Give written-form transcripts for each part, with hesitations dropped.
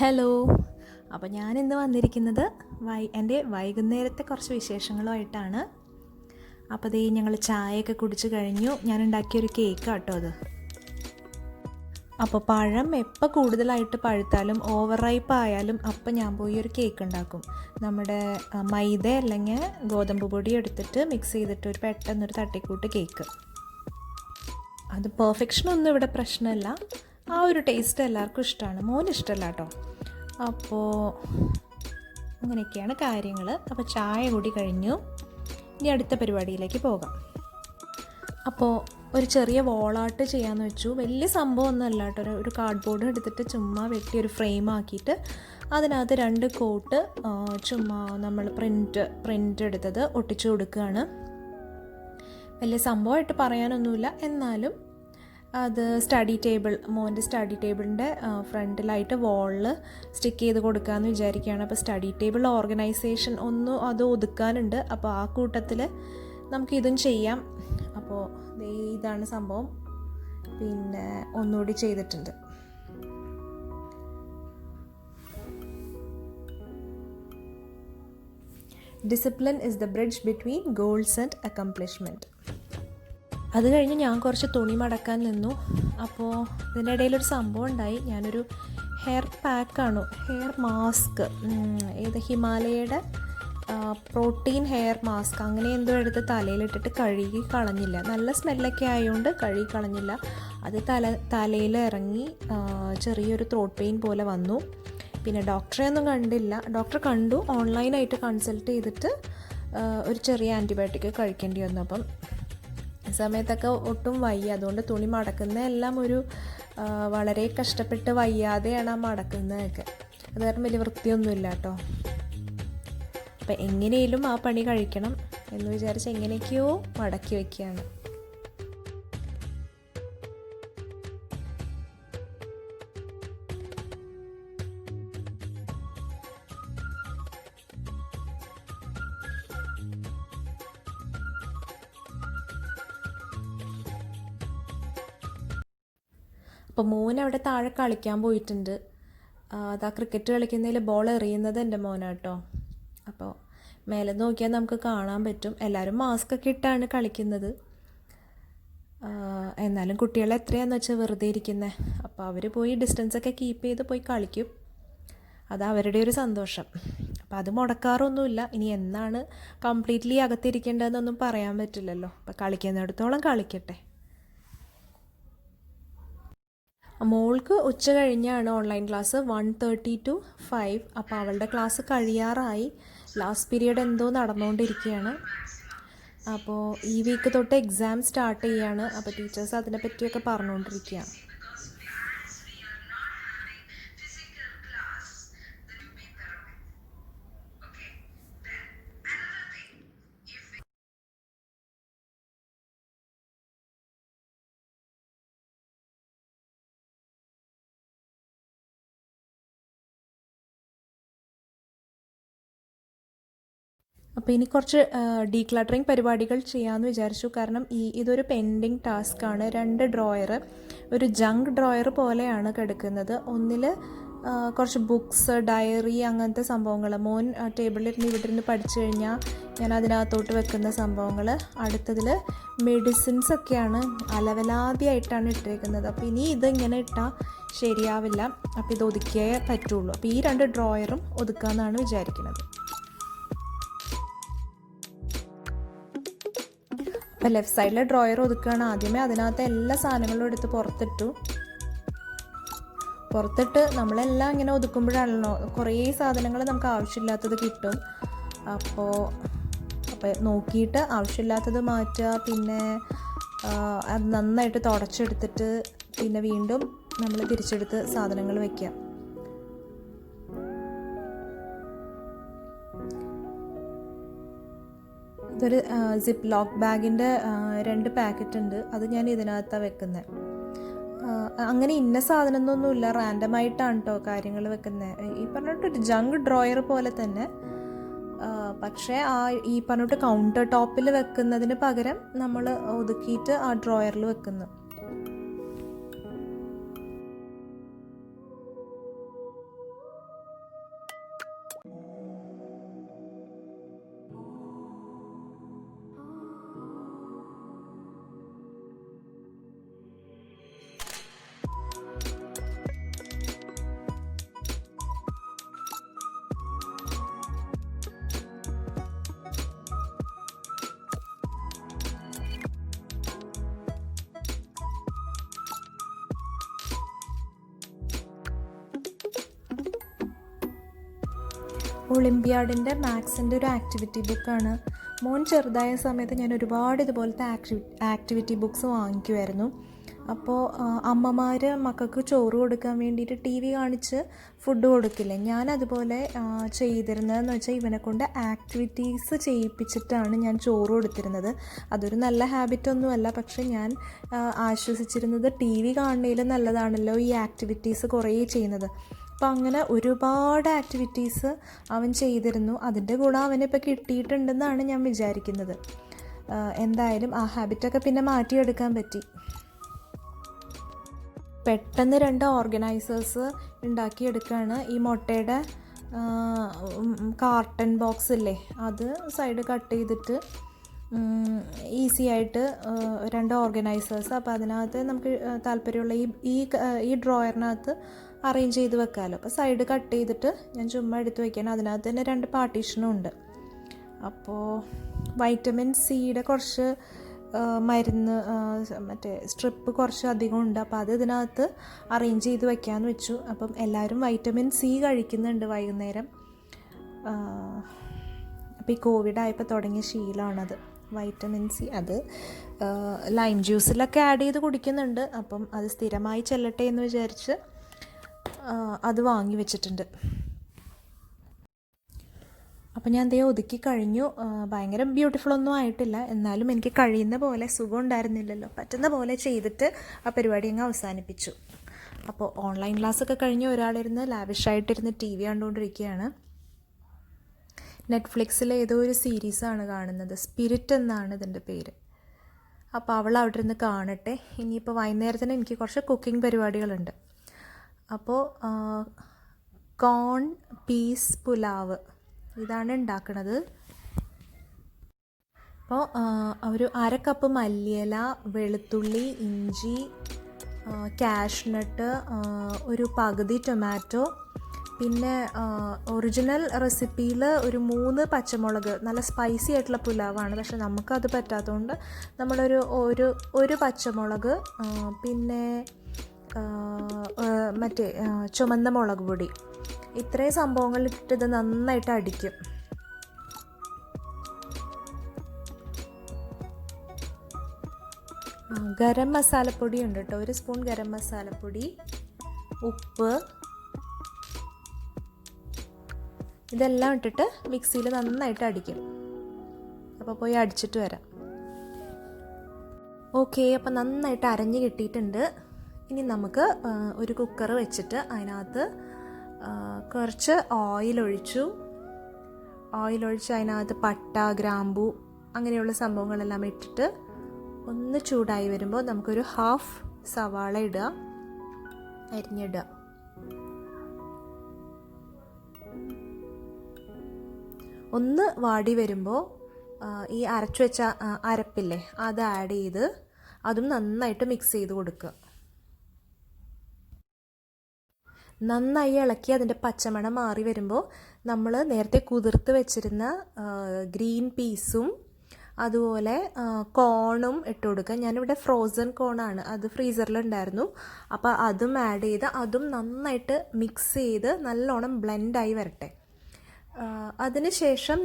Hello. അപ്പോൾ ഞാനിന്ന് വന്നിരിക്കുന്നത് എൻ്റെ വൈകുന്നേരത്തെ കുറച്ച് വിശേഷങ്ങളുമായിട്ടാണ്. അപ്പോൾ ദേ ഞങ്ങൾ ചായയൊക്കെ കുടിച്ച് കഴിഞ്ഞു. ഞാൻ ഉണ്ടാക്കിയൊരു കേക്ക് കേട്ടോ അത്. അപ്പോൾ പഴം എപ്പോൾ കൂടുതലായിട്ട് പഴുത്താലും ഓവർ റൈപ്പ് ആയാലും അപ്പം ഞാൻ പോയി ഒരു കേക്ക് ഉണ്ടാക്കും. നമ്മുടെ മൈദ അല്ലെങ്കിൽ ഗോതമ്പ് പൊടി എടുത്തിട്ട് മിക്സ് ചെയ്തിട്ട് ഒരു പെട്ടെന്നൊരു തട്ടിക്കൂട്ട് കേക്ക്. അത് പെർഫെക്ഷനൊന്നും ഇവിടെ പ്രശ്നമല്ല, ആ ഒരു ടേസ്റ്റ് എല്ലാവർക്കും ഇഷ്ടമാണ്. മോന് ഇഷ്ടമല്ല കേട്ടോ. അപ്പോൾ അങ്ങനെയൊക്കെയാണ് കാര്യങ്ങൾ. അപ്പോൾ ചായ കൂടി കഴിഞ്ഞു, ഇനി അടുത്ത പരിപാടിയിലേക്ക് പോകാം. അപ്പോൾ ഒരു ചെറിയ വോളാട്ട് ചെയ്യാമെന്ന് വെച്ചു. വലിയ സംഭവമൊന്നുമല്ല കേട്ടോ. ഒരു കാർഡ്ബോർഡ് എടുത്തിട്ട് ചുമ്മാ വെട്ടി ഒരു ഫ്രെയിം ആക്കിയിട്ട് അതിനകത്ത് 2 കോട്ട് ചുമ്മാ നമ്മൾ പ്രിൻ്റ് എടുത്തത് ഒട്ടിച്ചു കൊടുക്കുകയാണ്. വലിയ സംഭവമായിട്ട് പറയാനൊന്നുമില്ല, എന്നാലും അത് മോൻ്റെ സ്റ്റഡി ടേബിളിൻ്റെ ഫ്രണ്ടിലായിട്ട് വാളിൽ സ്റ്റിക്ക് ചെയ്ത് കൊടുക്കാമെന്ന് വിചാരിക്കുകയാണ്. അപ്പോൾ സ്റ്റഡി ടേബിൾ ഓർഗനൈസേഷൻ അത് ഒതുക്കാനുണ്ട്. അപ്പോൾ ആ കൂട്ടത്തിൽ നമുക്കിതും ചെയ്യാം. അപ്പോൾ ഇതാണ് സംഭവം. പിന്നെ ഒന്നുകൂടി ചെയ്തിട്ടുണ്ട്. Discipline is the bridge between goals and accomplishment. അത് കഴിഞ്ഞ് ഞാൻ കുറച്ച് തുണി മടക്കാൻ നിന്നു. അപ്പോൾ ഇതിൻ്റെ ഇടയിലൊരു സംഭവം ഉണ്ടായി. ഞാനൊരു ഹെയർ മാസ്ക്, ഹിമാലയയുടെ പ്രോട്ടീൻ ഹെയർ മാസ്ക് അങ്ങനെ എന്തോ എടുത്ത് തലയിലിട്ടിട്ട് കഴുകി കളഞ്ഞില്ല. നല്ല സ്മെല്ലൊക്കെ ആയതുകൊണ്ട് കഴുകി കളഞ്ഞില്ല. അത് തലയിൽ ഇറങ്ങി ചെറിയൊരു ത്രോട്ട് പെയിൻ പോലെ വന്നു. പിന്നെ ഡോക്ടറെ ഒന്നും കണ്ടില്ല. ഡോക്ടറെ കണ്ടു, ഓൺലൈനായിട്ട് കൺസൾട്ട് ചെയ്തിട്ട് ഒരു ചെറിയ ആൻറ്റിബയോട്ടിക് കഴിക്കേണ്ടി വന്നു. അപ്പം സമയത്തൊക്കെ ഒട്ടും വയ്യ. അതുകൊണ്ട് തുണി മടക്കുന്നതെല്ലാം വളരെ കഷ്ടപ്പെട്ട് വയ്യാതെയാണ് ആ മടക്കുന്നതൊക്കെ. അത് കാരണം വലിയ വൃത്തിയൊന്നുമില്ല കേട്ടോ. അപ്പം എങ്ങനെയും ആ പണി കഴിക്കണം എന്ന് വിചാരിച്ച് എങ്ങനെയൊക്കെയോ മടക്കി വയ്ക്കുകയാണ്. അപ്പോൾ മോൻ അവിടെ താഴെ കളിക്കാൻ പോയിട്ടുണ്ട്. അതാ ക്രിക്കറ്റ് കളിക്കുന്നതിൽ ബോൾ എറിയുന്നത് എൻ്റെ മോനാട്ടോ. അപ്പോൾ മേലെ നോക്കിയാൽ നമുക്ക് കാണാൻ പറ്റും. എല്ലാവരും മാസ്കൊക്കെ ഇട്ടാണ് കളിക്കുന്നത്. എന്നാലും കുട്ടികളെ എത്രയാണെന്ന് വെച്ചാൽ വെറുതെ ഇരിക്കുന്നത്. അപ്പോൾ അവർ പോയി ഡിസ്റ്റൻസൊക്കെ കീപ്പ് ചെയ്ത് പോയി കളിക്കും. അത് അവരുടെ ഒരു സന്തോഷം. അപ്പോൾ അത് മുടക്കാറൊന്നുമില്ല. ഇനി എന്നാണ് കംപ്ലീറ്റ്ലി അകത്തിരിക്കേണ്ടതെന്നൊന്നും പറയാൻ പറ്റില്ലല്ലോ. അപ്പോൾ കളിക്കുന്നിടത്തോളം കളിക്കട്ടെ. മോൾക്ക് ഉച്ച കഴിഞ്ഞാണ് ഓൺലൈൻ ക്ലാസ്, 1:30 to 5. അപ്പോൾ അവളുടെ ക്ലാസ് കഴിയാറായി. ലാസ്റ്റ് പീരീഡ് എന്തോ നടന്നുകൊണ്ടിരിക്കുകയാണ്. അപ്പോൾ ഈ വീക്ക് തൊട്ട് എക്സാം സ്റ്റാർട്ട് ചെയ്യുകയാണ്. അപ്പോൾ ടീച്ചേഴ്സ് അതിനെ പറ്റിയൊക്കെ പറഞ്ഞുകൊണ്ടിരിക്കുകയാണ്. അപ്പോൾ ഇനി കുറച്ച് ഡീക്ലട്ടറിങ് പരിപാടികൾ ചെയ്യാമെന്ന് വിചാരിച്ചു. കാരണം ഇതൊരു പെൻഡിങ് ടാസ്ക്കാണ്. 2 ഡ്രോയർ, ഒരു ജങ്ക് ഡ്രോയർ പോലെയാണ് കിടക്കുന്നത്. ഒന്നിൽ കുറച്ച് ബുക്സ്, ഡയറി, അങ്ങനത്തെ സംഭവങ്ങൾ. മോൻ ടേബിളിലിരുന്ന് ഇവിടെ ഇരുന്ന് പഠിച്ചു കഴിഞ്ഞാൽ ഞാൻ അതിനകത്തോട്ട് വെക്കുന്ന സംഭവങ്ങൾ. അടുത്തതിൽ മെഡിസിൻസൊക്കെയാണ് അലവലാതിയായിട്ടാണ് ഇട്ടിരിക്കുന്നത്. അപ്പോൾ ഇനി ഇതിങ്ങനെ ഇട്ടാൽ ശരിയാവില്ല. അപ്പോൾ ഇത് ഒതുക്കിയേ പറ്റുള്ളൂ. അപ്പോൾ ഈ 2 ഡ്രോയറും ഒതുക്കാമെന്നാണ് വിചാരിക്കുന്നത്. അപ്പോൾ ലെഫ്റ്റ് സൈഡിലെ ഡ്രോയർ ഒതുക്കുകയാണ്. ആദ്യമേ അതിനകത്ത് എല്ലാ സാധനങ്ങളും എടുത്ത് പുറത്തിട്ട് നമ്മളെല്ലാം ഇങ്ങനെ ഒതുക്കുമ്പോഴാണല്ലോ കുറേ സാധനങ്ങൾ നമുക്ക് ആവശ്യമില്ലാത്തത് കിട്ടും. അപ്പോൾ നോക്കിയിട്ട് ആവശ്യമില്ലാത്തത് മാറ്റുക. പിന്നെ അത് നന്നായിട്ട് തുടച്ചെടുത്തിട്ട് പിന്നെ വീണ്ടും നമ്മൾ തിരിച്ചെടുത്ത് സാധനങ്ങൾ വയ്ക്കുക. ഇതൊരു സിപ്പ് ലോക്ക് ബാഗിൻ്റെ 2 പാക്കറ്റ് ഉണ്ട്. അത് ഞാൻ ഇതിനകത്താണ് വെക്കുന്നത്. അങ്ങനെ ഇന്ന സാധനം എന്നൊന്നുമില്ല, റാൻഡമായിട്ടാണ് കേട്ടോ കാര്യങ്ങൾ വെക്കുന്നത്. ഈ പറഞ്ഞിട്ടൊരു ജങ്ക് ഡ്രോയർ പോലെ തന്നെ. പക്ഷേ ഈ പറഞ്ഞിട്ട് കൗണ്ടർ ടോപ്പിൽ വെക്കുന്നതിന് പകരം നമ്മൾ ഒതുക്കിയിട്ട് ആ ഡ്രോയറിൽ വെക്കുന്നു. ഒളിമ്പ്യാഡിൻ്റെ മാത്സിൻ്റെ ഒരു ആക്ടിവിറ്റി ബുക്കാണ്. മോൻ ചെറുതായ സമയത്ത് ഞാൻ ഒരുപാട് ഇതുപോലത്തെ ആക്ടിവിറ്റി ബുക്ക്സ് വാങ്ങിക്കുമായിരുന്നു. അപ്പോൾ അമ്മമാർ മക്കൾക്ക് ചോറ് കൊടുക്കാൻ വേണ്ടിയിട്ട് ടി വി കാണിച്ച് ഫുഡ് കൊടുക്കില്ലേ, ഞാനതുപോലെ ചെയ്തിരുന്നതെന്ന് വെച്ചാൽ ഇവനെ കൊണ്ട് ആക്ടിവിറ്റീസ് ചെയ്യിപ്പിച്ചിട്ടാണ് ഞാൻ ചോറ് കൊടുത്തിരുന്നത്. അതൊരു നല്ല ഹാബിറ്റൊന്നുമല്ല, പക്ഷേ ഞാൻ ആശ്വസിച്ചിരുന്നത് ടി വി കാണുന്നതിലും നല്ലതാണല്ലോ ഈ ആക്ടിവിറ്റീസ് കുറേ ചെയ്യുന്നത്. അപ്പോൾ അങ്ങനെ ഒരുപാട് ആക്ടിവിറ്റീസ് അവൻ ചെയ്തിരുന്നു. അതിൻ്റെ ഗുണം അവനിപ്പോൾ കിട്ടിയിട്ടുണ്ടെന്നാണ് ഞാൻ വിചാരിക്കുന്നത്. എന്തായാലും ആ ഹാബിറ്റൊക്കെ പിന്നെ മാറ്റിയെടുക്കാൻ പറ്റി. പെട്ടെന്ന് 2 ഓർഗനൈസേഴ്സ് ഉണ്ടാക്കിയെടുക്കുകയാണ്. ഈ മുട്ടയുടെ കാർട്ടൺ ബോക്സ് ഇല്ലേ, അത് സൈഡ് കട്ട് ചെയ്തിട്ട് ഈസി ആയിട്ട് 2 ഓർഗനൈസേഴ്സ്. അപ്പോൾ അതിനകത്ത് നമുക്ക് താല്പര്യമുള്ള ഈ ഡ്രോയറിനകത്ത് അറേഞ്ച് ചെയ്ത് വെക്കാമല്ലോ. അപ്പോൾ സൈഡ് കട്ട് ചെയ്തിട്ട് ഞാൻ ചുമ്മാ എടുത്ത് വയ്ക്കാൻ. അതിനകത്ത് തന്നെ 2 പാർട്ടീഷനും ഉണ്ട്. അപ്പോൾ വൈറ്റമിൻ സിയുടെ കുറച്ച് മരുന്ന് മറ്റേ സ്ട്രിപ്പ് കുറച്ച് അധികം ഉണ്ട്. അപ്പോൾ അത് ഇതിനകത്ത് അറേഞ്ച് ചെയ്ത് വയ്ക്കാമെന്ന് വെച്ചു. അപ്പം എല്ലാവരും വൈറ്റമിൻ സി കഴിക്കുന്നുണ്ട് വൈകുന്നേരം. അപ്പോൾ ഈ കോവിഡായപ്പോൾ തുടങ്ങിയ ശീലമാണത്, വൈറ്റമിൻ സി. അത് ലൈം ജ്യൂസിലൊക്കെ ആഡ് ചെയ്ത് കുടിക്കുന്നുണ്ട്. അപ്പം അത് സ്ഥിരമായി ചെല്ലട്ടെ എന്ന് വിചാരിച്ച് അത് വാങ്ങി വെച്ചിട്ടുണ്ട്. അപ്പോൾ ഞാൻ ദേ ഒതുക്കി കഴിഞ്ഞു. ഭയങ്കര ബ്യൂട്ടിഫുള്ളൊന്നും ആയിട്ടില്ല, എന്നാലും എനിക്ക് കഴിയുന്ന പോലെ, സുഖം ഉണ്ടായിരുന്നില്ലല്ലോ, പറ്റുന്ന പോലെ ചെയ്തിട്ട് ആ പരിപാടി അങ്ങ് അവസാനിപ്പിച്ചു. അപ്പോൾ ഓൺലൈൻ ക്ലാസ്സൊക്കെ കഴിഞ്ഞ് ഒരാളിരുന്ന് ലാവിഷായിട്ടിരുന്ന് ടി വി കണ്ടുകൊണ്ടിരിക്കുകയാണ്. നെറ്റ്ഫ്ലിക്സിൽ ഏതോ ഒരു സീരീസാണ് കാണുന്നത്, സ്പിരിറ്റ് എന്നാണ് ഇതിൻ്റെ പേര്. അപ്പോൾ അവൾ അവിടെ ഇരുന്ന് കാണട്ടെ. ഇനിയിപ്പോൾ വൈകുന്നേരത്തിന് എനിക്ക് കുറച്ച് കുക്കിംഗ് പരിപാടികളുണ്ട്. അപ്പോൾ കോൺ പീസ് പുലാവ് ഇതാണ് ഉണ്ടാക്കുന്നത്. അപ്പോൾ ഒരു 1/2 കപ്പ് മല്ലിയില, വെളുത്തുള്ളി, ഇഞ്ചി, കാഷ്നട്ട്, ഒരു പകുതി ടൊമാറ്റോ, പിന്നെ ഒറിജിനൽ റെസിപ്പിയിൽ ഒരു 3 പച്ചമുളക്. നല്ല സ്പൈസി ആയിട്ടുള്ള പുലാവാണ്, പക്ഷെ നമുക്കത് പറ്റാത്തതുകൊണ്ട് നമ്മളൊരു പച്ചമുളക്, പിന്നെ മറ്റേ ചുമന്ന മുളക് പൊടി, ഇത്രയും സംഭവങ്ങളിട്ടിട്ട് ഇത് നന്നായിട്ട് അടിക്കും. ഗരം മസാലപ്പൊടി ഉണ്ട് കേട്ടോ, 1 സ്പൂൺ ഗരം മസാലപ്പൊടി, ഉപ്പ്, ഇതെല്ലാം ഇട്ടിട്ട് മിക്സിയിൽ നന്നായിട്ട് അടിക്കും. അപ്പോൾ പോയി അടിച്ചിട്ട് വരാം. ഓക്കെ, അപ്പോൾ നന്നായിട്ട് അരഞ്ഞ് കിട്ടിയിട്ടുണ്ട്. ഇനി നമുക്ക് ഒരു കുക്കർ വെച്ചിട്ട് അതിനകത്ത് കുറച്ച് ഓയിലൊഴിച്ച് അതിനകത്ത് പട്ട, ഗ്രാമ്പൂ അങ്ങനെയുള്ള സംഭവങ്ങളെല്ലാം ഇട്ടിട്ട് ഒന്ന് ചൂടായി വരുമ്പോൾ നമുക്കൊരു 1/2 സവാള ഇടുക, അരിഞ്ഞിടുക. ഒന്ന് വാടി വരുമ്പോൾ ഈ അരച്ചു വെച്ച അരപ്പില്ലേ അത് ആഡ് ചെയ്ത് അതും നന്നായിട്ട് മിക്സ് ചെയ്ത് കൊടുക്കുക. നന്നായി ഇളക്കി അതിൻ്റെ പച്ചമണം മാറി വരുമ്പോൾ നമ്മൾ നേരത്തെ കുതിർത്ത് വെച്ചിരുന്ന ഗ്രീൻ പീസും അതുപോലെ കോണും ഇട്ട് കൊടുക്കുക. ഞാനിവിടെ ഫ്രോസൺ കോണാണ്, അത് ഫ്രീസറിലുണ്ടായിരുന്നു. അപ്പോൾ അതും ആഡ് ചെയ്ത് അതും നന്നായിട്ട് മിക്സ് ചെയ്ത് നല്ലോണം ബ്ലെൻഡായി വരട്ടെ. അതിനുശേഷം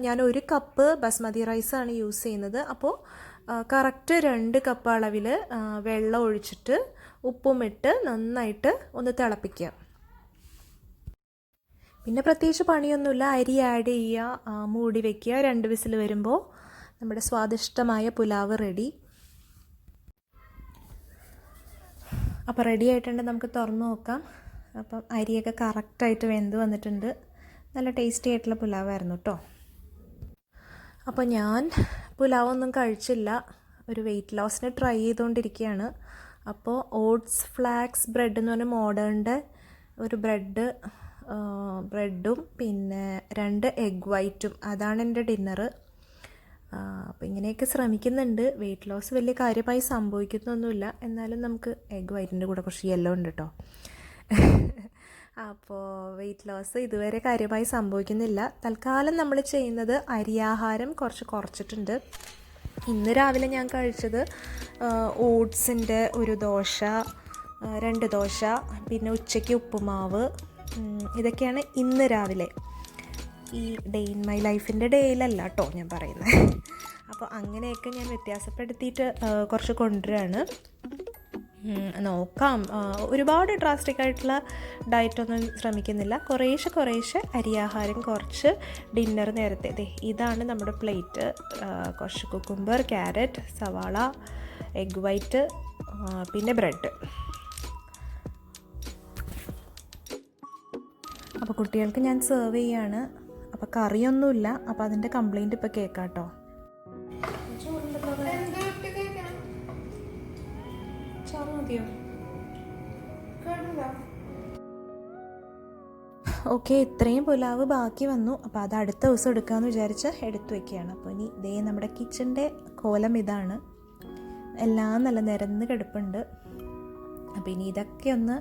ഞാൻ 1 കപ്പ് ബസ്മതി റൈസാണ് യൂസ് ചെയ്യുന്നത്. അപ്പോൾ കറക്റ്റ് 2 കപ്പ് അളവിൽ വെള്ളം ഒഴിച്ചിട്ട് ഉപ്പും ഇട്ട് നന്നായിട്ട് ഒന്ന് തിളപ്പിക്കുക. പിന്നെ പ്രത്യേകിച്ച് പണിയൊന്നുമില്ല, അരി ആഡ് ചെയ്യുക, മൂടി വയ്ക്കുക. 2 വിസിൽ വരുമ്പോൾ നമ്മുടെ സ്വാദിഷ്ടമായ പുലാവ് റെഡി. അപ്പോൾ റെഡി ആയിട്ടുണ്ട്, നമുക്ക് തുറന്ന് നോക്കാം. അപ്പം അരിയൊക്കെ കറക്റ്റായിട്ട് വെന്ത് വന്നിട്ടുണ്ട്. നല്ല ടേസ്റ്റി ആയിട്ടുള്ള പുലാവായിരുന്നു കേട്ടോ. അപ്പോൾ ഞാൻ പുലാവൊന്നും കഴിച്ചില്ല, ഒരു വെയിറ്റ് ലോസിന് ട്രൈ ചെയ്തുകൊണ്ടിരിക്കുകയാണ്. അപ്പോൾ ഓട്സ് ഫ്ലാക്സ് ബ്രെഡ് എന്ന് പറഞ്ഞാൽ മോഡേണിൻ്റെ ഒരു ബ്രെഡും പിന്നെ 2 എഗ് വൈറ്റും, അതാണ് എൻ്റെ ഡിന്നറ്. അപ്പോൾ ഇങ്ങനെയൊക്കെ ശ്രമിക്കുന്നുണ്ട്. വെയിറ്റ് ലോസ് വലിയ കാര്യമായി സംഭവിക്കുന്നൊന്നുമില്ല, എന്നാലും നമുക്ക് എഗ് വൈറ്റിൻ്റെ കൂടെ കുറച്ച് യെല്ലോ ഉണ്ട് കേട്ടോ. അപ്പോൾ വെയിറ്റ് ലോസ് ഇതുവരെ കാര്യമായി സംഭവിക്കുന്നില്ല. തൽക്കാലം നമ്മൾ ചെയ്യുന്നത് അരിയാഹാരം കുറച്ചിട്ടുണ്ട്. ഇന്ന് രാവിലെ ഞാൻ കഴിച്ചത് ഓട്സിൻ്റെ 1 ദോശ, 2 ദോശ, പിന്നെ ഉച്ചയ്ക്ക് ഉപ്പുമാവ്, ഇതൊക്കെയാണ് ഇന്ന് രാവിലെ. ഈ ഡേ ഇൻ മൈ ലൈഫിൻ്റെ ഡേയിലല്ല കേട്ടോ ഞാൻ പറയുന്നത്. അപ്പോൾ അങ്ങനെയൊക്കെ ഞാൻ വ്യത്യാസപ്പെടുത്തിയിട്ട് കുറച്ച് കൊണ്ടുവരികയാണ്. നോക്കാം, ഒരുപാട് ഡ്രാസ്റ്റിക് ആയിട്ടുള്ള ഡയറ്റൊന്നും ശ്രമിക്കുന്നില്ല. കുറേശ്ശെ അരിയാഹാരം, കുറച്ച് ഡിന്നർ നേരത്തെ. ഇതാണ് നമ്മുടെ പ്ലേറ്റ്. കുറച്ച് കുക്കുംബർ, ക്യാരറ്റ്, സവാള, എഗ് വൈറ്റ്, പിന്നെ ബ്രെഡ്. അപ്പോൾ കുട്ടികൾക്ക് ഞാൻ സെർവ് ചെയ്യാണ്. അപ്പോൾ കറിയൊന്നുമില്ല. അപ്പോൾ അതിൻ്റെ കംപ്ലയിൻറ്റ് ഇപ്പോൾ കേൾക്കാം കേട്ടോ. ഓക്കെ, ഇത്രയും പുലാവ് ബാക്കി വന്നു. അപ്പോൾ അത് അടുത്ത ദിവസം എടുക്കാമെന്ന് വിചാരിച്ച് എടുത്തു വയ്ക്കുകയാണ്. അപ്പോൾ ഇനി ഇതേ നമ്മുടെ കിച്ചൻ്റെ കോലം ഇതാണ്. എല്ലാം നല്ല നിരന്ന് കിടപ്പുണ്ട്. അപ്പോൾ ഇനി ഇതൊക്കെ ഒന്ന്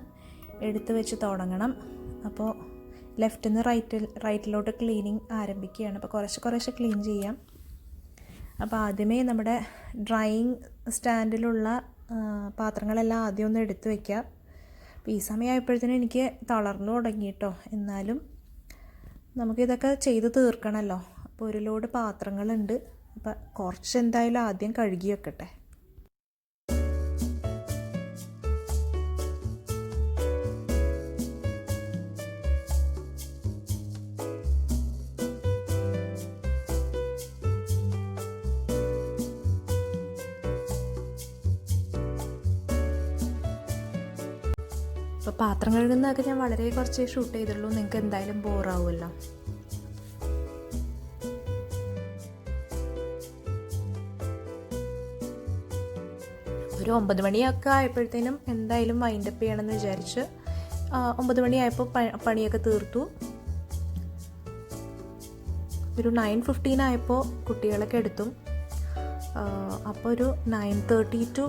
എടുത്തു വെച്ച് തുടങ്ങണം. അപ്പോൾ ലെഫ്റ്റിൽ നിന്ന് റൈറ്റിലോട്ട് ക്ലീനിങ് ആരംഭിക്കുകയാണ്. അപ്പോൾ കുറേശ്ശെ ക്ലീൻ ചെയ്യാം. അപ്പോൾ ആദ്യമേ നമ്മുടെ ഡ്രൈയിങ് സ്റ്റാൻഡിലുള്ള പാത്രങ്ങളെല്ലാം ആദ്യം ഒന്ന് എടുത്ത് വയ്ക്കുക. അപ്പോൾ ഈ സമയമായപ്പോഴത്തേനും എനിക്ക് തളർന്നു തുടങ്ങി കേട്ടോ. എന്നാലും നമുക്കിതൊക്കെ ചെയ്ത് തീർക്കണമല്ലോ. അപ്പോൾ ഒരു ലോഡ് പാത്രങ്ങളുണ്ട്. അപ്പോൾ കുറച്ച് എന്തായാലും ആദ്യം കഴുകി വെക്കട്ടെ. അപ്പോൾ പാത്രം കഴുകുന്നതൊക്കെ ഞാൻ വളരെ കുറച്ച് ഷൂട്ട് ചെയ്തുള്ളൂ. നിങ്ങൾക്ക് എന്തായാലും ബോറാവുമല്ലോ. ഒരു 9 മണിയൊക്കെ ആയപ്പോഴത്തേനും എന്തായാലും വൈൻഡപ്പ് ചെയ്യണമെന്ന് വിചാരിച്ച് 9 മണിയായപ്പോൾ പണിയൊക്കെ തീർത്തു. ഒരു 9:15 ആയപ്പോൾ കുട്ടികളൊക്കെ എടുത്തു. അപ്പോൾ ഒരു 9:30 to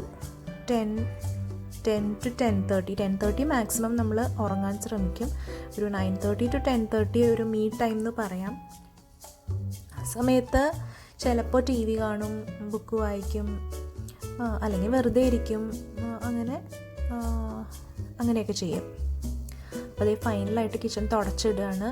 10:30 മാക്സിമം നമ്മൾ ഉറങ്ങാൻ ശ്രമിക്കും. ഒരു 9:30 to 10:30 ഒരു മീ ടൈം എന്ന് പറയാം. ആ സമയത്ത് ചിലപ്പോൾ TV കാണും, ബുക്ക് വായിക്കും, അല്ലെങ്കിൽ വെറുതെ ഇരിക്കും. അങ്ങനെയൊക്കെ ചെയ്യും. അപ്പോൾ അതേ ഫൈനലായിട്ട് കിച്ചൺ തുടച്ചിടുകയാണ്.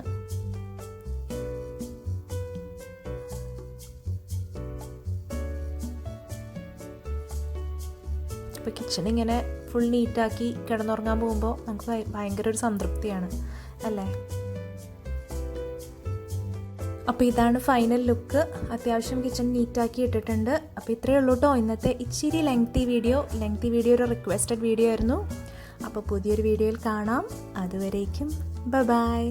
അപ്പോൾ കിച്ചൺ ഇങ്ങനെ ഫുൾ നീറ്റാക്കി കിടന്നുറങ്ങാൻ പോകുമ്പോൾ നമുക്ക് ഭയങ്കര ഒരു സംതൃപ്തിയാണ് അല്ലേ. അപ്പോൾ ഇതാണ് ഫൈനൽ ലുക്ക്. അത്യാവശ്യം കിച്ചൺ നീറ്റാക്കി ഇട്ടിട്ടുണ്ട്. അപ്പോൾ ഇത്രയേ ഉള്ളൂ കേട്ടോ ഇന്നത്തെ ഇച്ചിരി ലെങ്തി വീഡിയോ ഒരു റിക്വസ്റ്റഡ് വീഡിയോ ആയിരുന്നു. അപ്പോൾ പുതിയൊരു വീഡിയോയിൽ കാണാം. അതുവരേക്കും ബൈ.